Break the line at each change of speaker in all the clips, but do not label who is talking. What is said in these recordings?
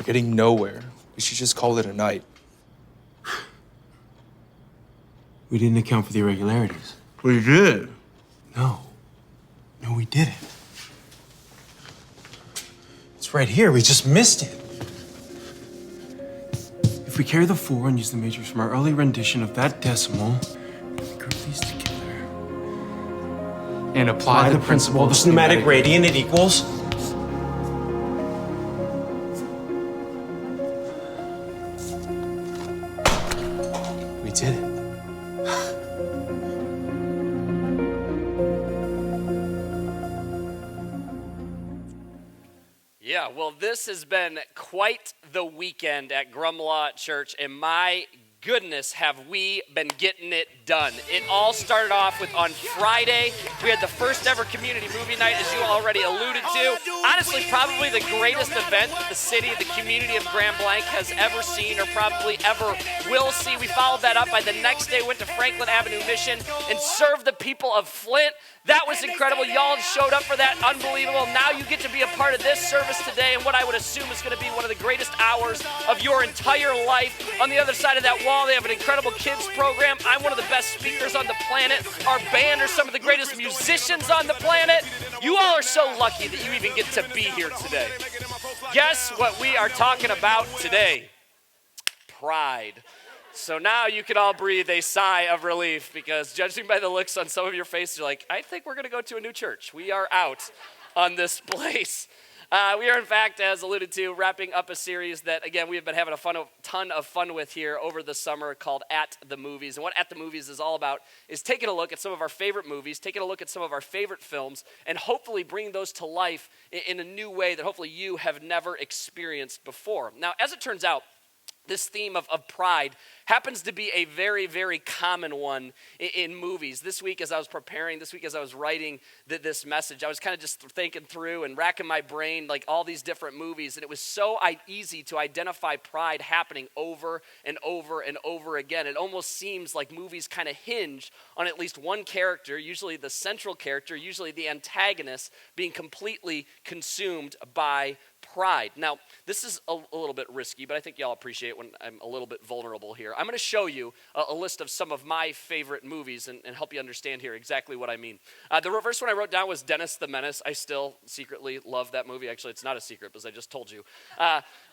We're getting nowhere. We should just call it a night.
We didn't account for the irregularities.
We did.
No, we didn't. It's right here. We just missed it. If we carry the 4 and use the matrix from our early rendition of that decimal, we group these together and apply the principle of the cinematic gradient, it equals. We did it.
Yeah, well, this has been quite the weekend at Grumlaw Church, and my goodness, have we been getting it done. It all started off with on Friday, we had the first ever community movie night, as you already alluded to. Honestly, probably the greatest event that the city, the community of Grand Blanc has ever seen or probably ever will see. We followed that up by the next day, went to Franklin Avenue Mission and served the people of Flint. That was incredible. Y'all showed up for that. Unbelievable. Now you get to be a part of this service today and what I would assume is going to be one of the greatest hours of your entire life. On the other side of that wall, they have an incredible kids program. I'm one of the best speakers on the planet. Our band are some of the greatest musicians on the planet. You all are so lucky that you even get to be here today. Guess what we are talking about today? Pride. So now you can all breathe a sigh of relief because judging by the looks on some of your faces, you're like, I think we're going to go to a new church. We are out on this place. We are, in fact, as alluded to, wrapping up a series that, again, we have been having a ton of fun with here over the summer called At the Movies. And what At the Movies is all about is taking a look at some of our favorite movies, taking a look at some of our favorite films, and hopefully bringing those to life in a new way that hopefully you have never experienced before. Now, as it turns out, this theme of pride happens to be a very, very common one in movies. This week as I was writing this message, I was kind of just thinking through and racking my brain like all these different movies, and it was so easy to identify pride happening over and over and over again. It almost seems like movies kind of hinge on at least one character, usually the central character, usually the antagonist, being completely consumed by pride. Now, this is a little bit risky, but I think y'all appreciate when I'm a little bit vulnerable here. I'm going to show you a list of some of my favorite movies and help you understand here exactly what I mean. The first one I wrote down was Dennis the Menace. I still secretly love that movie. Actually, it's not a secret because I just told you.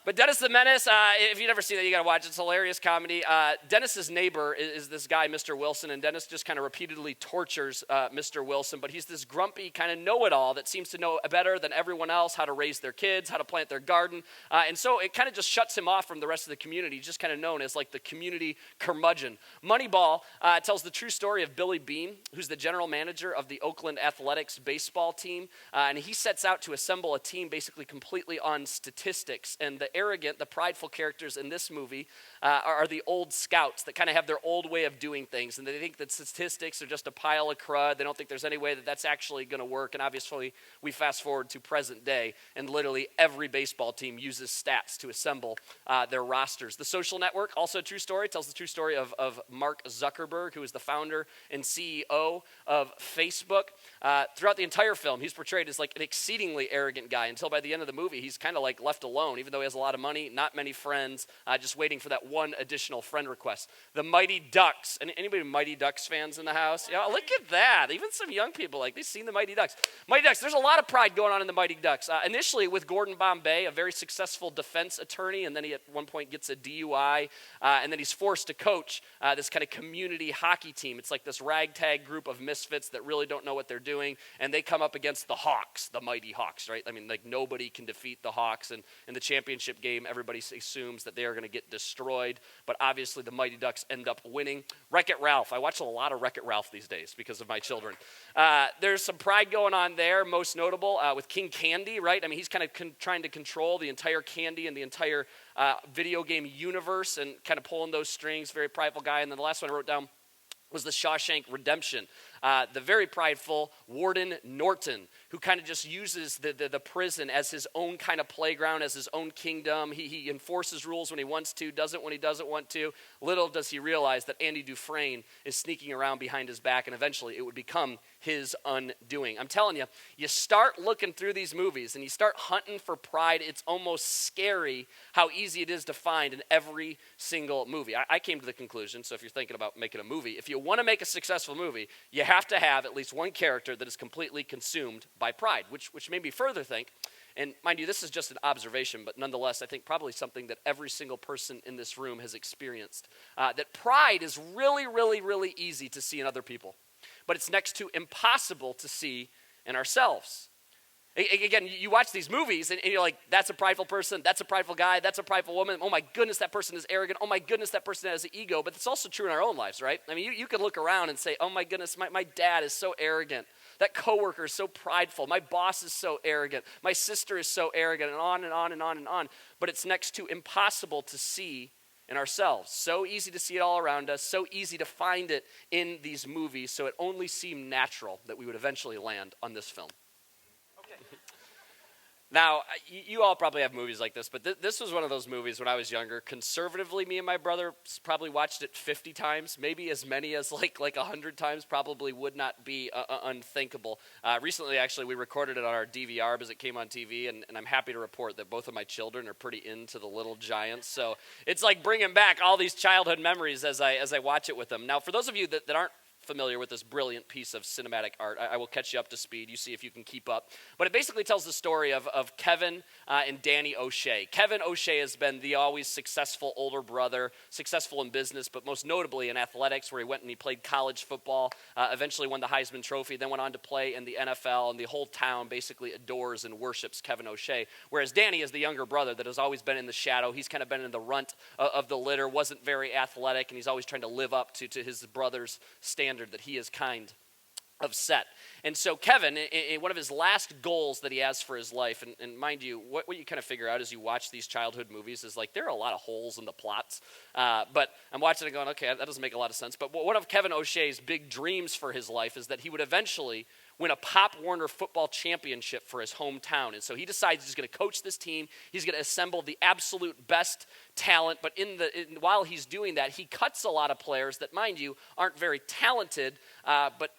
But Dennis the Menace, if you've never seen that, you got to watch it. It's a hilarious comedy. Dennis's neighbor is this guy, Mr. Wilson, and Dennis just kind of repeatedly tortures Mr. Wilson, but he's this grumpy kind of know-it-all that seems to know better than everyone else how to raise their kids, how to plant their garden, and so it kind of just shuts him off from the rest of the community. He's just kind of known as like the community curmudgeon. Moneyball tells the true story of Billy Beane, who's the general manager of the Oakland Athletics baseball team, and he sets out to assemble a team basically completely on statistics, and the arrogant, the prideful characters in this movie are the old scouts that kind of have their old way of doing things, and they think that statistics are just a pile of crud. They don't think there's any way that that's actually going to work, and obviously we fast forward to present day, and literally every baseball team uses stats to assemble their rosters. The Social Network, also a true story, tells the true story of Mark Zuckerberg, who is the founder and CEO of Facebook. Throughout the entire film, he's portrayed as like an exceedingly arrogant guy until by the end of the movie, he's kind of like left alone, even though he has a lot of money, not many friends, just waiting for that one additional friend request. The Mighty Ducks. Anybody Mighty Ducks fans in the house? Yeah, look at that. Even some young people, like, they've seen the Mighty Ducks. Mighty Ducks, there's a lot of pride going on in the Mighty Ducks. Initially with Gordon Bombay, a very successful defense attorney, and then he at one point gets a DUI, and then he's forced to coach this kind of community hockey team. It's like this ragtag group of misfits that really don't know what they're doing, and they come up against the Hawks, the Mighty Hawks, right? I mean, like, nobody can defeat the Hawks, and in the championship game, everybody assumes that they are going to get destroyed, but obviously the Mighty Ducks end up winning. Wreck-It Ralph. I watch a lot of Wreck-It Ralph these days because of my children. There's some pride going on there, most notable with King Candy, right? I mean, he's kind of trying to control the entire candy and the entire video game universe and kind of pulling those strings, very prideful guy. And then the last one I wrote down was the Shawshank Redemption. the very prideful Warden Norton, who kind of just uses the prison as his own kind of playground, as his own kingdom. He enforces rules when he wants to, doesn't when he doesn't want to. Little does he realize that Andy Dufresne is sneaking around behind his back, and eventually it would become his undoing. I'm telling you, you start looking through these movies and you start hunting for pride, it's almost scary how easy it is to find in every single movie. I came to the conclusion, so if you're thinking about making a movie, if you want to make a successful movie, you have to have at least one character that is completely consumed by pride, which made me further think, and mind you, this is just an observation, but nonetheless, I think probably something that every single person in this room has experienced, that pride is really, really, really easy to see in other people, but it's next to impossible to see in ourselves. Again, you watch these movies and you're like, that's a prideful person, that's a prideful guy, that's a prideful woman. Oh my goodness, that person is arrogant. Oh my goodness, that person has an ego. But it's also true in our own lives, right? I mean, you could look around and say, oh my goodness, my dad is so arrogant. That coworker is so prideful. My boss is so arrogant. My sister is so arrogant, and on and on and on and on. But it's next to impossible to see in ourselves. So easy to see it all around us, so easy to find it in these movies, so it only seemed natural that we would eventually land on this film. Now, you all probably have movies like this, but this was one of those movies when I was younger. Conservatively, me and my brother probably watched it 50 times, maybe as many as like 100 times, probably would not be unthinkable. Recently, actually, we recorded it on our DVR because it came on TV, and I'm happy to report that both of my children are pretty into The Little Giants. So it's like bringing back all these childhood memories as I watch it with them. Now, for those of you that aren't familiar with this brilliant piece of cinematic art, I will catch you up to speed. You see if you can keep up. But it basically tells the story of Kevin and Danny O'Shea. Kevin O'Shea has been the always successful older brother, successful in business, but most notably in athletics, where he went and he played college football, eventually won the Heisman Trophy, then went on to play in the NFL, and the whole town basically adores and worships Kevin O'Shea. Whereas Danny is the younger brother that has always been in the shadow. He's kind of been in the runt of the litter, wasn't very athletic, and he's always trying to live up to his brother's standard that he is kind of set. And so Kevin, in one of his last goals that he has for his life, and mind you, what you kind of figure out as you watch these childhood movies is like there are a lot of holes in the plots, but I'm watching it going, okay, that doesn't make a lot of sense. But one of Kevin O'Shea's big dreams for his life is that he would eventually win a Pop Warner football championship for his hometown. And so he decides he's going to coach this team. He's going to assemble the absolute best talent. But while he's doing that, he cuts a lot of players that, mind you, aren't very talented, but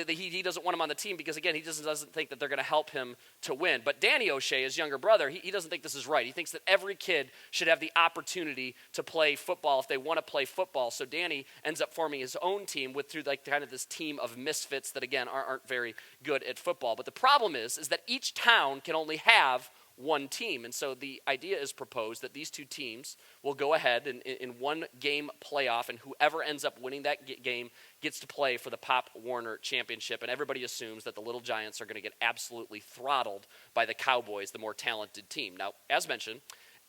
he doesn't want him on the team because, again, he doesn't think that they're going to help him to win. But Danny O'Shea, his younger brother, he doesn't think this is right. He thinks that every kid should have the opportunity to play football if they want to play football. So Danny ends up forming his own team through kind of this team of misfits that, again, aren't very good at football. But the problem is that each town can only have one team. And so the idea is proposed that these two teams will go ahead in one game playoff, and whoever ends up winning that game gets to play for the Pop Warner Championship. And everybody assumes that the Little Giants are going to get absolutely throttled by the Cowboys, the more talented team. Now, as mentioned,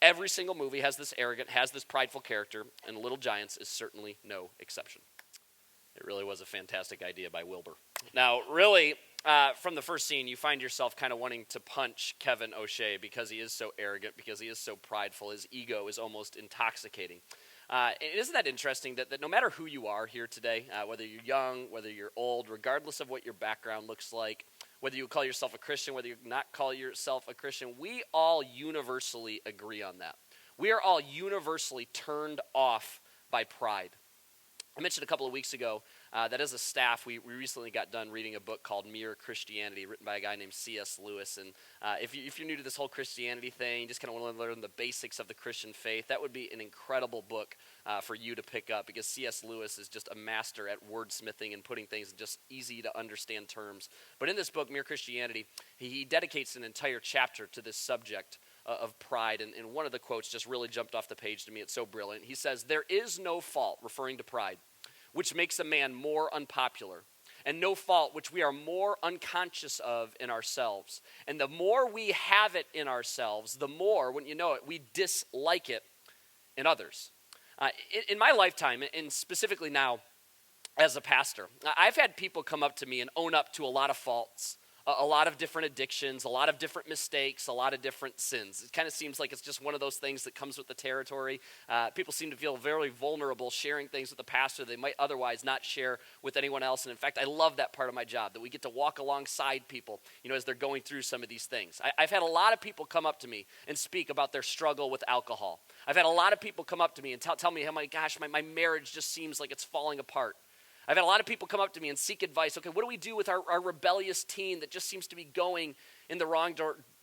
every single movie has this arrogant, has this prideful character, and Little Giants is certainly no exception. It really was a fantastic idea by Wilbur. Now, really, from the first scene, you find yourself kind of wanting to punch Kevin O'Shea because he is so arrogant, because he is so prideful. His ego is almost intoxicating. And isn't that interesting that no matter who you are here today, whether you're young, whether you're old, regardless of what your background looks like, whether you call yourself a Christian, whether you not call yourself a Christian, we all universally agree on that. We are all universally turned off by pride. I mentioned a couple of weeks ago that as a staff, we recently got done reading a book called Mere Christianity, written by a guy named C.S. Lewis. And if you're new to this whole Christianity thing, just kind of want to learn the basics of the Christian faith, that would be an incredible book for you to pick up, because C.S. Lewis is just a master at wordsmithing and putting things in just easy to understand terms. But in this book, Mere Christianity, he dedicates an entire chapter to this subject of pride, and one of the quotes just really jumped off the page to me. It's so brilliant. He says, "There is no fault," referring to pride, "which makes a man more unpopular, and no fault which we are more unconscious of in ourselves. And the more we have it in ourselves, the more, when you know it, we dislike it in others." In my lifetime, and specifically now as a pastor, I've had people come up to me and own up to a lot of faults a lot of different addictions, a lot of different mistakes, a lot of different sins. It kind of seems like it's just one of those things that comes with the territory. People seem to feel very vulnerable sharing things with the pastor they might otherwise not share with anyone else. And in fact, I love that part of my job, that we get to walk alongside people, as they're going through some of these things. I've had a lot of people come up to me and speak about their struggle with alcohol. I've had a lot of people come up to me and tell me how my marriage just seems like it's falling apart. I've had a lot of people come up to me and seek advice. Okay, what do we do with our rebellious teen that just seems to be going in the wrong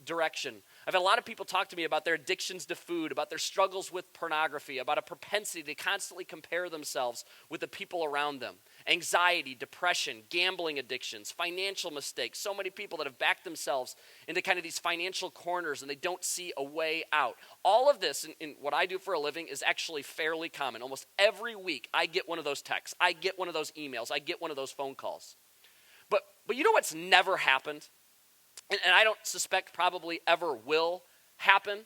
direction? I've had a lot of people talk to me about their addictions to food, about their struggles with pornography, about a propensity to constantly compare themselves with the people around them. Anxiety, depression, gambling addictions, financial mistakes. So many people that have backed themselves into kind of these financial corners and they don't see a way out. All of this, in what I do for a living, is actually fairly common. Almost every week I get one of those texts. I get one of those emails. I get one of those phone calls. But you know what's never happened? And I don't suspect probably ever will happen.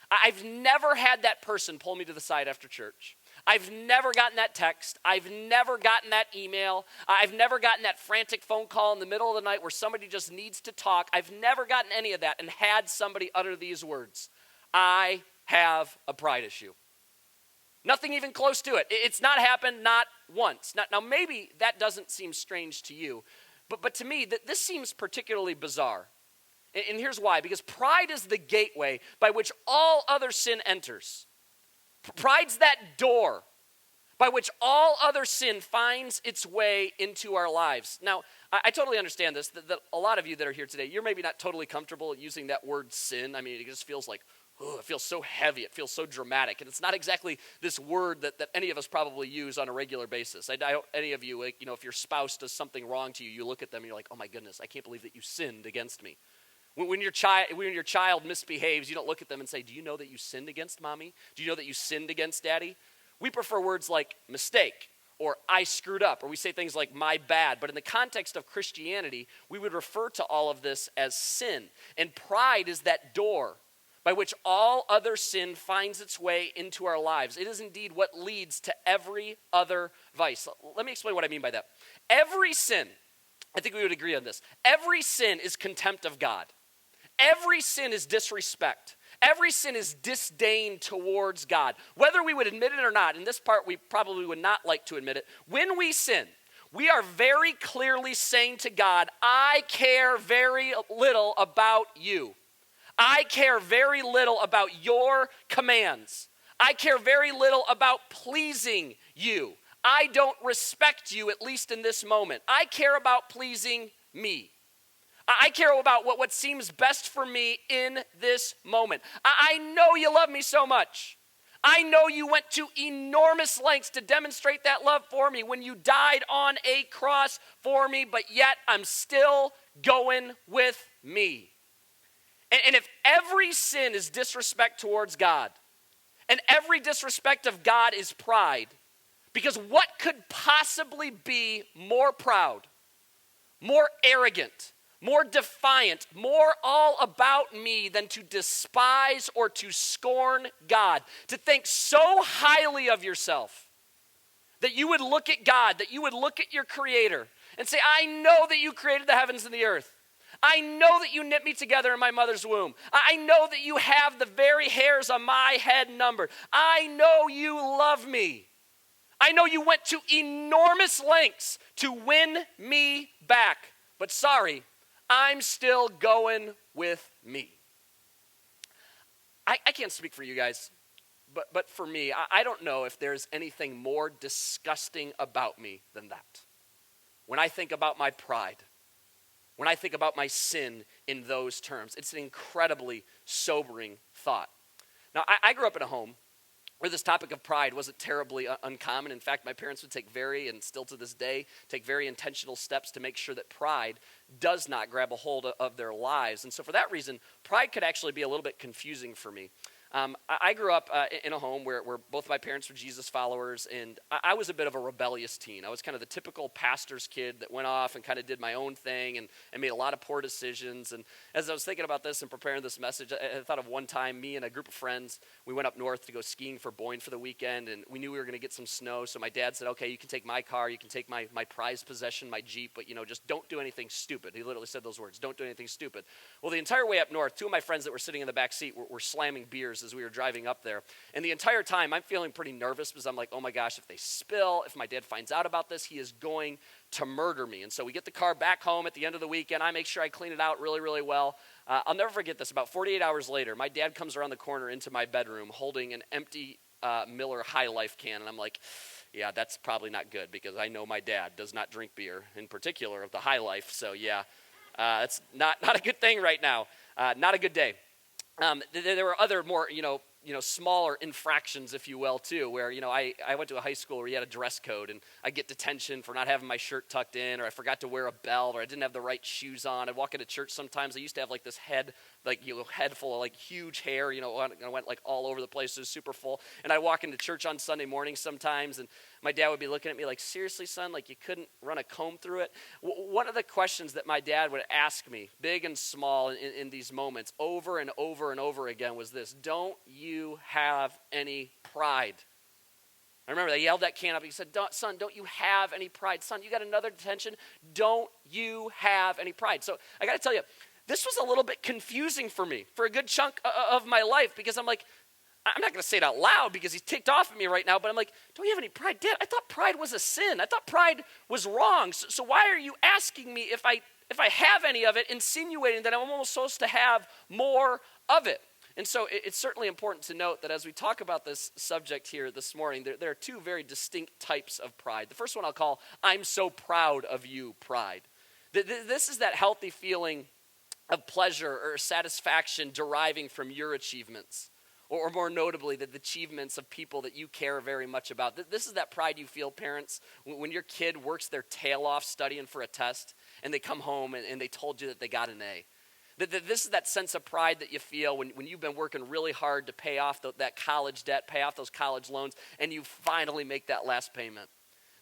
I've never had that person pull me to the side after church. I've never gotten that text. I've never gotten that email. I've never gotten that frantic phone call in the middle of the night where somebody just needs to talk. I've never gotten any of that and had somebody utter these words: I have a pride issue. Nothing even close to it. It's not happened, not once. Now maybe that doesn't seem strange to you, but to me, this seems particularly bizarre. And here's why. Because pride is the gateway by which all other sin enters. Pride's that door by which all other sin finds its way into our lives. Now, I totally understand this, that a lot of you that are here today, you're maybe not totally comfortable using that word sin. I mean, it just feels like, it feels so heavy, it feels so dramatic. And it's not exactly this word that any of us probably use on a regular basis. I don't, any of you, if your spouse does something wrong to you, you look at them and you're like, oh my goodness, I can't believe that you sinned against me. When your child misbehaves, you don't look at them and say, do you know that you sinned against mommy? Do you know that you sinned against daddy? We prefer words like mistake or I screwed up, or we say things like my bad. But in the context of Christianity, we would refer to all of this as sin. And pride is that door by which all other sin finds its way into our lives. It is indeed what leads to every other vice. Let me explain what I mean by that. Every sin, I think we would agree on this, every sin is contempt of God. Every sin is disrespect. Every sin is disdain towards God. Whether we would admit it or not, in this part we probably would not like to admit it, when we sin, we are very clearly saying to God, I care very little about you. I care very little about your commands. I care very little about pleasing you. I don't respect you, at least in this moment. I care about pleasing me. I care about what seems best for me in this moment. I know you love me so much. I know you went to enormous lengths to demonstrate that love for me when you died on a cross for me, but yet I'm still going with me. And if every sin is disrespect towards God, and every disrespect of God is pride, because what could possibly be more proud, more arrogant, more defiant, more all about me than to despise or to scorn God, to think so highly of yourself that you would look at God, that you would look at your Creator and say, I know that you created the heavens and the earth. I know that you knit me together in my mother's womb. I know that you have the very hairs on my head numbered. I know you love me. I know you went to enormous lengths to win me back. But sorry, I'm still going with me. I can't speak for you guys, but for me, I don't know if there's anything more disgusting about me than that. When I think about my pride, when I think about my sin in those terms, it's an incredibly sobering thought. Now, I grew up in a home where this topic of pride wasn't terribly uncommon. In fact, my parents would and still to this day, take very intentional steps to make sure that pride does not grab a hold of their lives. And so for that reason, pride could actually be a little bit confusing for me. I grew up in a home where both my parents were Jesus followers, and I was a bit of a rebellious teen. I was kind of the typical pastor's kid that went off and kind of did my own thing and made a lot of poor decisions. And as I was thinking about this and preparing this message, I thought of one time me and a group of friends, we went up north to go skiing for Boyne for the weekend, and we knew we were going to get some snow. So my dad said, okay, you can take my car, you can take my prized possession, my Jeep, but just don't do anything stupid. He literally said those words, don't do anything stupid. Well, the entire way up north, two of my friends that were sitting in the back seat were slamming beers as we were driving up there. And the entire time, I'm feeling pretty nervous because I'm like, oh my gosh, if they spill, if my dad finds out about this, he is going to murder me. And so we get the car back home at the end of the weekend. I make sure I clean it out really, really well. I'll never forget this. About 48 hours later, my dad comes around the corner into my bedroom holding an empty Miller High Life can. And I'm like, yeah, that's probably not good because I know my dad does not drink beer, in particular of the High Life. So yeah, it's not a good thing right now. Not a good day. There were other more, smaller infractions, if you will, too, where, I went to a high school where you had a dress code, and I'd get detention for not having my shirt tucked in, or I forgot to wear a belt, or I didn't have the right shoes on. I'd walk into church sometimes. I used to have, this head, head full of, huge hair, I went, all over the place. It was super full. And I'd walk into church on Sunday morning sometimes, and my dad would be looking at me like, seriously, son, you couldn't run a comb through it? One of the questions that my dad would ask me, big and small, in these moments, over and over and over again was this: don't you have any pride? I remember they yelled that can up. He said, son, don't you have any pride? Son, you got another detention. Don't you have any pride? So I got to tell you, this was a little bit confusing for me for a good chunk of my life, because I'm like, I'm not going to say it out loud because he's ticked off at me right now, but I'm like, don't you have any pride? Dad, I thought pride was a sin. I thought pride was wrong. So why are you asking me if I have any of it, insinuating that I'm almost supposed to have more of it? And so it's certainly important to note that as we talk about this subject here this morning, there are two very distinct types of pride. The first one I'll call, I'm so proud of you pride. This is that healthy feeling of pleasure or satisfaction deriving from your achievements, or more notably, the achievements of people that you care very much about. This is that pride you feel, parents, when your kid works their tail off studying for a test, and they come home and they told you that they got an A. This is that sense of pride that you feel when you've been working really hard to pay off that college debt, pay off those college loans, and you finally make that last payment.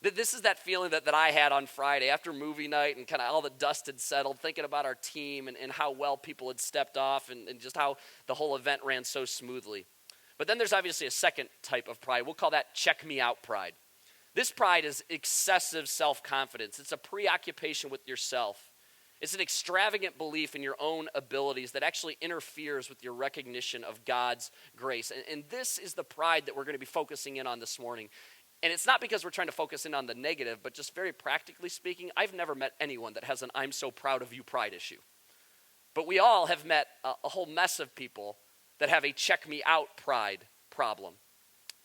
This is that feeling that I had on Friday after movie night, and kind of all the dust had settled, thinking about our team and how well people had stepped off and just how the whole event ran so smoothly. But then there's obviously a second type of pride. We'll call that check me out pride. This pride is excessive self-confidence. It's a preoccupation with yourself. It's an extravagant belief in your own abilities that actually interferes with your recognition of God's grace. And this is the pride that we're going to be focusing in on this morning. And it's not because we're trying to focus in on the negative, but just very practically speaking, I've never met anyone that has an I'm so proud of you pride issue. But we all have met a whole mess of people that have a check me out pride problem.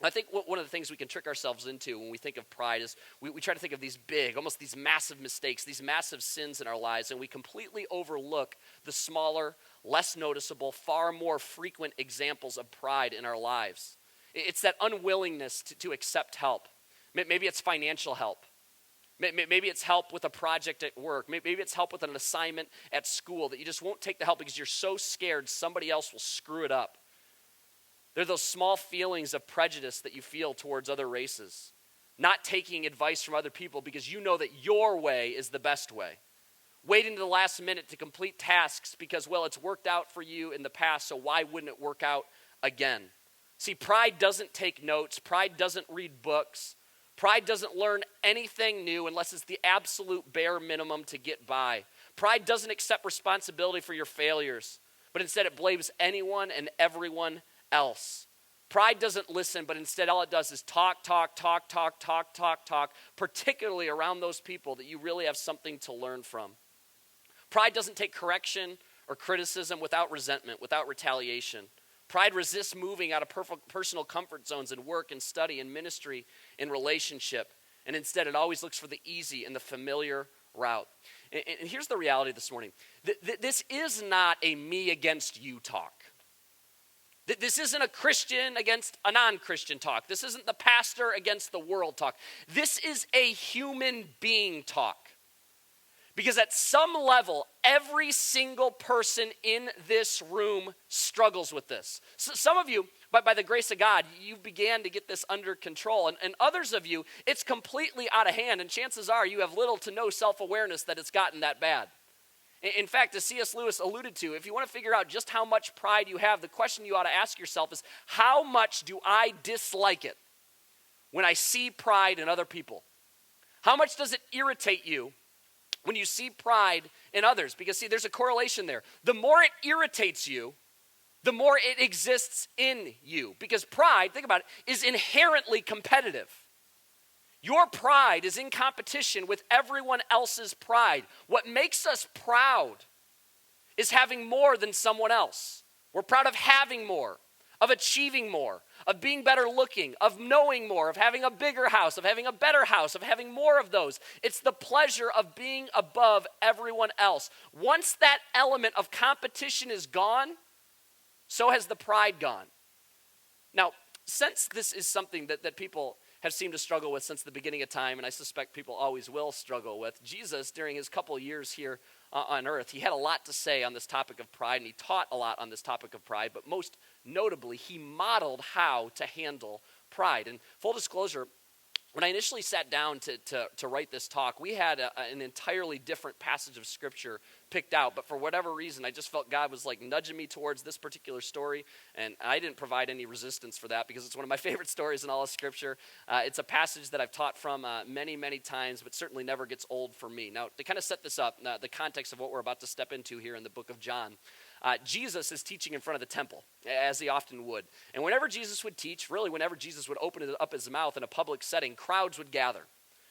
I think one of the things we can trick ourselves into when we think of pride is we try to think of these big, almost these massive mistakes, these massive sins in our lives, and we completely overlook the smaller, less noticeable, far more frequent examples of pride in our lives. It's that unwillingness to accept help. Maybe it's financial help. Maybe it's help with a project at work. Maybe it's help with an assignment at school that you just won't take the help because you're so scared somebody else will screw it up. There are those small feelings of prejudice that you feel towards other races. Not taking advice from other people because you know that your way is the best way. Waiting to the last minute to complete tasks because, well, it's worked out for you in the past, so why wouldn't it work out again? See, pride doesn't take notes. Pride doesn't read books. Pride doesn't learn anything new unless it's the absolute bare minimum to get by. Pride doesn't accept responsibility for your failures, but instead it blames anyone and everyone else. Pride doesn't listen, but instead all it does is talk, particularly around those people that you really have something to learn from. Pride doesn't take correction or criticism without resentment, without retaliation. Pride resists moving out of personal comfort zones in work and study and ministry and relationship. And instead, it always looks for the easy and the familiar route. And here's the reality this morning. This is not a me against you talk. This isn't a Christian against a non-Christian talk. This isn't the pastor against the world talk. This is a human being talk. Because at some level, every single person in this room struggles with this. So some of you, by the grace of God, you began to get this under control. And others of you, it's completely out of hand. And chances are you have little to no self-awareness that it's gotten that bad. In fact, as C.S. Lewis alluded to, if you want to figure out just how much pride you have, the question you ought to ask yourself is, how much do I dislike it when I see pride in other people? How much does it irritate you when you see pride in others? Because see, there's a correlation there. The more it irritates you, the more it exists in you. Because pride, think about it, is inherently competitive. Your pride is in competition with everyone else's pride. What makes us proud is having more than someone else. We're proud of having more, of achieving more, of being better looking, of knowing more, of having a bigger house, of having a better house, of having more of those. It's the pleasure of being above everyone else. Once that element of competition is gone, so has the pride gone. Now, since this is something that people have seemed to struggle with since the beginning of time, and I suspect people always will struggle with, Jesus, during his couple years here on earth, he had a lot to say on this topic of pride, and he taught a lot on this topic of pride, but most notably, he modeled how to handle pride. And full disclosure, when I initially sat down to write this talk, we had an entirely different passage of Scripture picked out, but for whatever reason, I just felt God was like nudging me towards this particular story, and I didn't provide any resistance for that because it's one of my favorite stories in all of Scripture. It's a passage that I've taught from many, many times, but certainly never gets old for me. Now, to kind of set this up, the context of what we're about to step into here in the book of John, Jesus is teaching in front of the temple, as he often would. And whenever Jesus would teach, really whenever Jesus would open up his mouth in a public setting, crowds would gather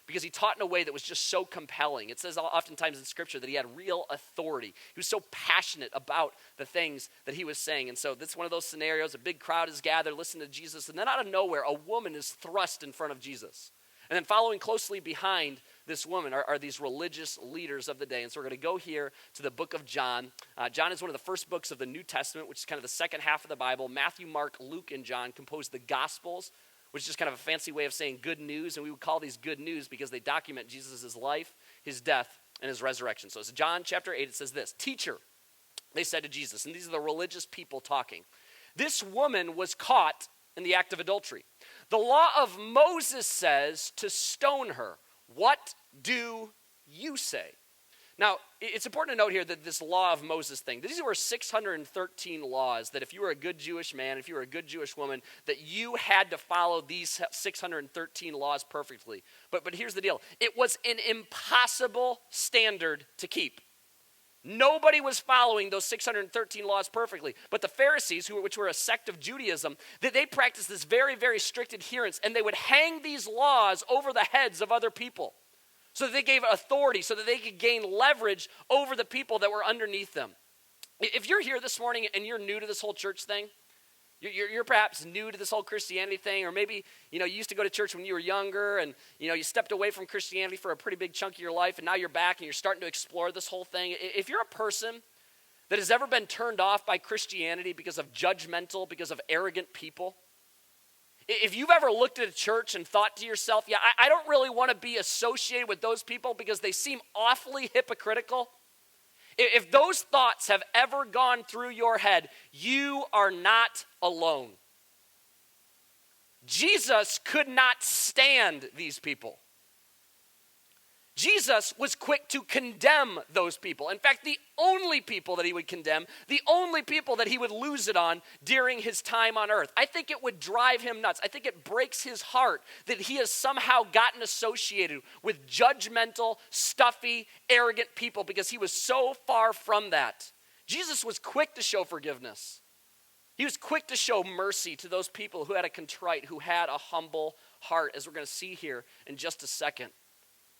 because he taught in a way that was just so compelling. It says oftentimes in Scripture that he had real authority. He was so passionate about the things that he was saying. And so this is one of those scenarios. A big crowd is gathered, listening to Jesus, and then out of nowhere, a woman is thrust in front of Jesus. And then following closely behind this woman are these religious leaders of the day. And so we're going to go here to the book of John. John is one of the first books of the New Testament, which is kind of the second half of the Bible. Matthew, Mark, Luke, and John compose the Gospels, which is just kind of a fancy way of saying good news. And we would call these good news because they document Jesus' life, his death, and his resurrection. So it's John chapter 8. It says this, "Teacher," they said to Jesus, and these are the religious people talking, "this woman was caught in the act of adultery. The law of Moses says to stone her. What do you say?" Now, it's important to note here that this law of Moses thing, these were 613 laws that if you were a good Jewish man, if you were a good Jewish woman, that you had to follow these 613 laws perfectly. But here's the deal. It was an impossible standard to keep. Nobody was following those 613 laws perfectly. But the Pharisees, which were a sect of Judaism, they practiced this very, very strict adherence, and they would hang these laws over the heads of other people so that they gave authority, so that they could gain leverage over the people that were underneath them. If you're here this morning and you're new to this whole church thing, you're perhaps new to this whole Christianity thing, or maybe you used to go to church when you were younger and you stepped away from Christianity for a pretty big chunk of your life, and now you're back and you're starting to explore this whole thing. If you're a person that has ever been turned off by Christianity because of judgmental, because of arrogant people, if you've ever looked at a church and thought to yourself, yeah, I don't really want to be associated with those people because they seem awfully hypocritical, if those thoughts have ever gone through your head, you are not alone. Jesus could not stand these people. Jesus was quick to condemn those people. In fact, the only people that he would condemn, the only people that he would lose it on during his time on earth. I think it would drive him nuts. I think it breaks his heart that he has somehow gotten associated with judgmental, stuffy, arrogant people because he was so far from that. Jesus was quick to show forgiveness. He was quick to show mercy to those people who had a contrite, who had a humble heart, as we're going to see here in just a second.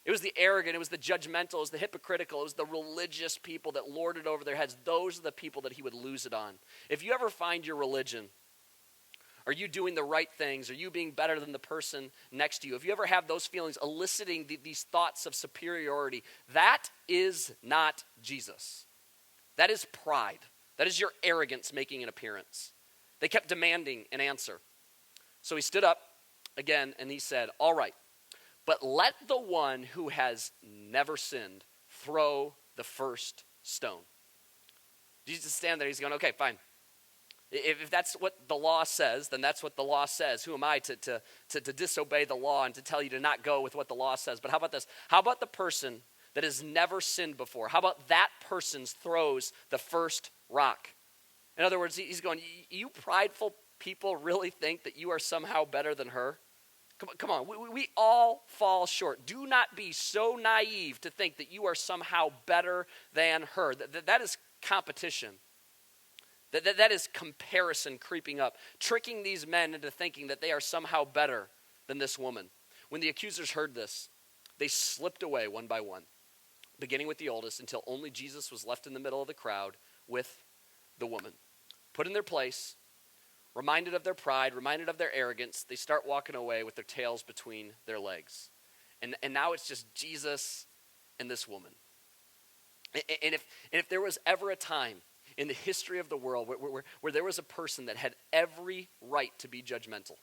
It was the arrogant, it was the judgmental, it was the hypocritical, it was the religious people that lorded over their heads. Those are the people that he would lose it on. If you ever find your religion, are you doing the right things? Are you being better than the person next to you? If you ever have those feelings eliciting these thoughts of superiority, that is not Jesus. That is pride. That is your arrogance making an appearance. They kept demanding an answer. So he stood up again and he said, "All right, but let the one who has never sinned throw the first stone. Jesus stands there, he's going, okay, fine. If that's what the law says, then that's what the law says. Who am I to disobey the law and to tell you to not go with what the law says? But how about this? How about the person that has never sinned before? How about that person throws the first rock? In other words, he's going, you prideful people really think that you are somehow better than her? Come on, we all fall short. Do not be so naive to think that you are somehow better than her. That is competition. That is comparison creeping up, tricking these men into thinking that they are somehow better than this woman. When the accusers heard this, they slipped away one by one, beginning with the oldest, until only Jesus was left in the middle of the crowd with the woman. Put in their place, reminded of their pride, reminded of their arrogance, they start walking away with their tails between their legs. And now it's just Jesus and this woman. And if there was ever a time in the history of the world where there was a person that had every right to be judgmental,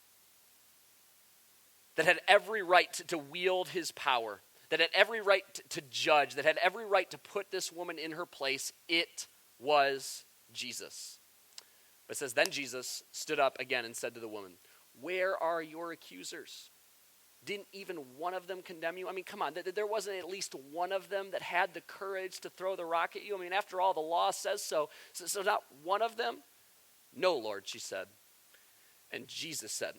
that had every right to wield his power, that had every right to judge, that had every right to put this woman in her place, it was Jesus. But it says, then Jesus stood up again and said to the woman, where are your accusers? Didn't even one of them condemn you? I mean, come on, there wasn't at least one of them that had the courage to throw the rock at you? I mean, after all, the law says so. So not one of them? No, Lord, she said. And Jesus said,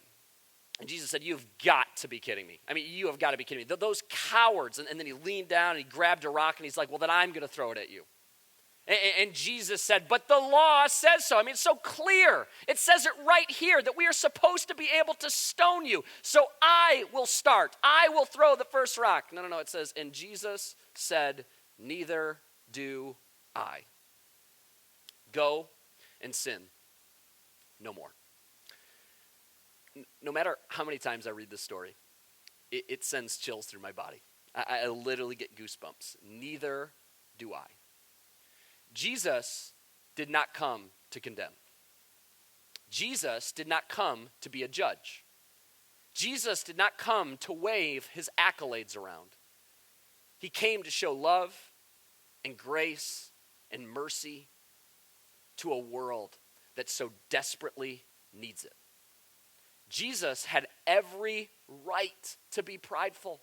you've got to be kidding me. I mean, you have got to be kidding me. Those cowards. And then he leaned down and he grabbed a rock and he's like, well, then I'm going to throw it at you. And Jesus said, but the law says so. I mean, it's so clear. It says it right here that we are supposed to be able to stone you. So I will start. I will throw the first rock. No. It says, and Jesus said, neither do I. Go and sin no more. No matter how many times I read this story, it sends chills through my body. I literally get goosebumps. Neither do I. Jesus did not come to condemn. Jesus did not come to be a judge. Jesus did not come to wave his accolades around. He came to show love and grace and mercy to a world that so desperately needs it. Jesus had every right to be prideful.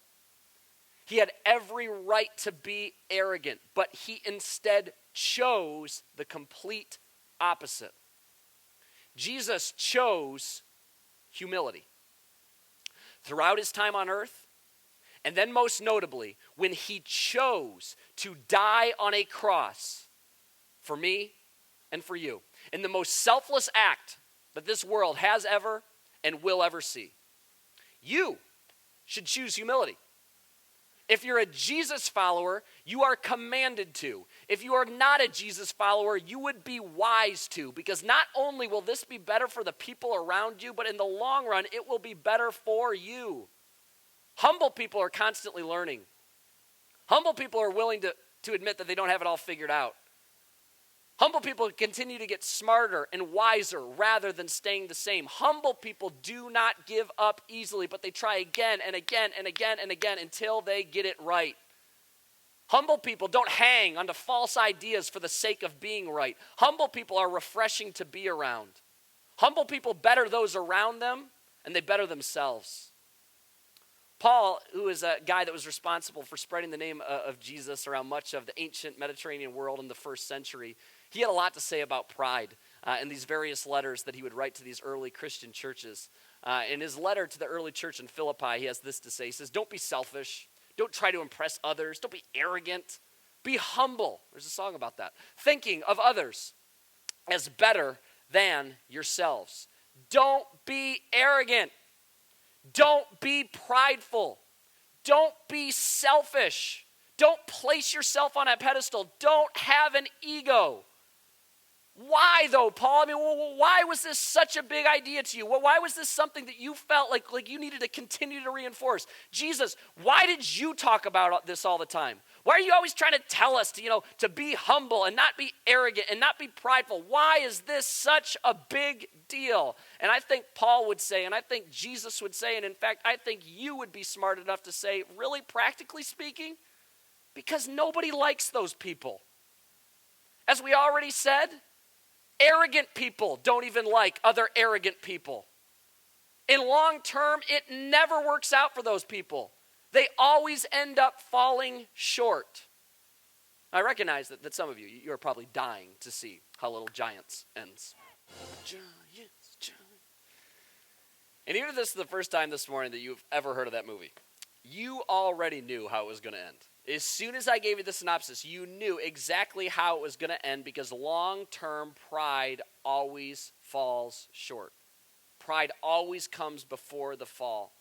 He had every right to be arrogant, but he instead chose the complete opposite. Jesus chose humility. Throughout his time on earth, and then most notably, when he chose to die on a cross for me and for you, in the most selfless act that this world has ever and will ever see. You should choose humility. If you're a Jesus follower, you are commanded to. If you are not a Jesus follower, you would be wise to, because not only will this be better for the people around you, but in the long run, it will be better for you. Humble people are constantly learning. Humble people are willing to admit that they don't have it all figured out. Humble people continue to get smarter and wiser rather than staying the same. Humble people do not give up easily, but they try again and again and again and again until they get it right. Humble people don't hang onto false ideas for the sake of being right. Humble people are refreshing to be around. Humble people better those around them, and they better themselves. Paul, who is a guy that was responsible for spreading the name of Jesus around much of the ancient Mediterranean world in the first century, he had a lot to say about pride in these various letters that he would write to these early Christian churches. In his letter to the early church in Philippi, he has this to say. He says, don't be selfish. Don't try to impress others. Don't be arrogant. Be humble. There's a song about that. Thinking of others as better than yourselves. Don't be arrogant. Don't be prideful. Don't be selfish. Don't place yourself on a pedestal. Don't have an ego. Why though, Paul? I mean, why was this such a big idea to you? Why was this something that you felt like you needed to continue to reinforce? Jesus, why did you talk about this all the time? Why are you always trying to tell us to be humble and not be arrogant and not be prideful? Why is this such a big deal? And I think Paul would say, and I think Jesus would say, and in fact, I think you would be smart enough to say, really practically speaking, Because nobody likes those people. As we already said, arrogant people don't even like other arrogant people. In long term, it never works out for those people. They always end up falling short. I recognize that some of you are probably dying to see how Little Giants ends. Giants. And even if this is the first time this morning that you've ever heard of that movie, you already knew how it was going to end. As soon as I gave you the synopsis, you knew exactly how it was going to end because long-term pride always falls short. Pride always comes before the fall.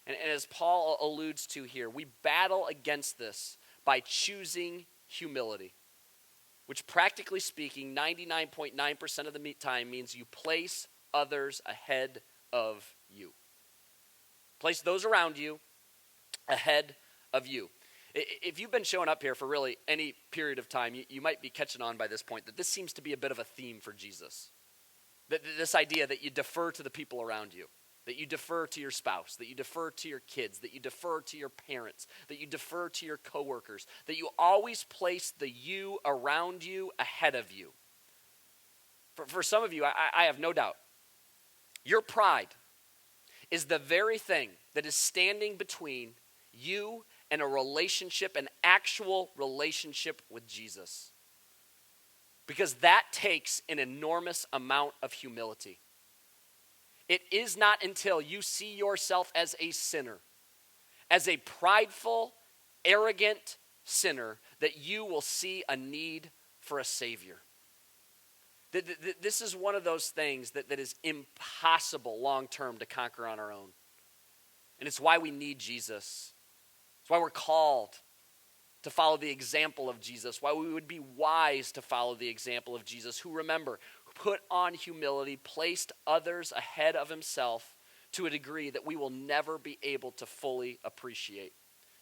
And as Paul alludes to here, we battle against this by choosing humility, which practically speaking, 99.9% of the time means you place others ahead of you. Place those around you ahead of you. If you've been showing up here for really any period of time, you might be catching on by this point that this seems to be a bit of a theme for Jesus. This idea that you defer to the people around you, that you defer to your spouse, that you defer to your kids, that you defer to your parents, that you defer to your coworkers, that you always place the you around you ahead of you. For some of you, I have no doubt, your pride is the very thing that is standing between you and a relationship, an actual relationship with Jesus. Because that takes an enormous amount of humility. It is not until you see yourself as a sinner, as a prideful, arrogant sinner, that you will see a need for a Savior. This is one of those things that is impossible long-term to conquer on our own. And it's why we need Jesus. It's why we're called to follow the example of Jesus, why we would be wise to follow the example of Jesus, who, remember, put on humility, placed others ahead of himself to a degree that we will never be able to fully appreciate.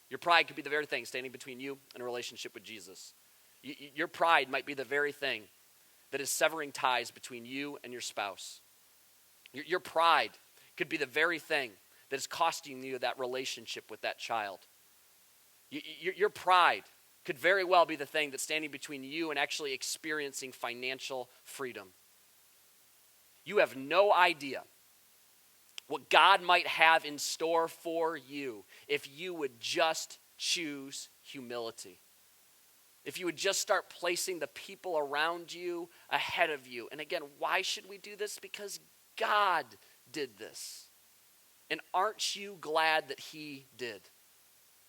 Your pride could be the very thing standing between you and a relationship with Jesus. Your pride might be the very thing that is severing ties between you and your spouse. Your pride could be the very thing that is costing you that relationship with that child. Your pride could very well be the thing that's standing between you and actually experiencing financial freedom. You have no idea what God might have in store for you if you would just choose humility. If you would just start placing the people around you ahead of you. And again, why should we do this? Because God did this. And aren't you glad that he did?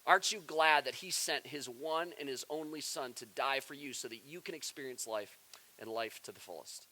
Aren't you glad that he sent his one and his only son to die for you so that you can experience life and life to the fullest?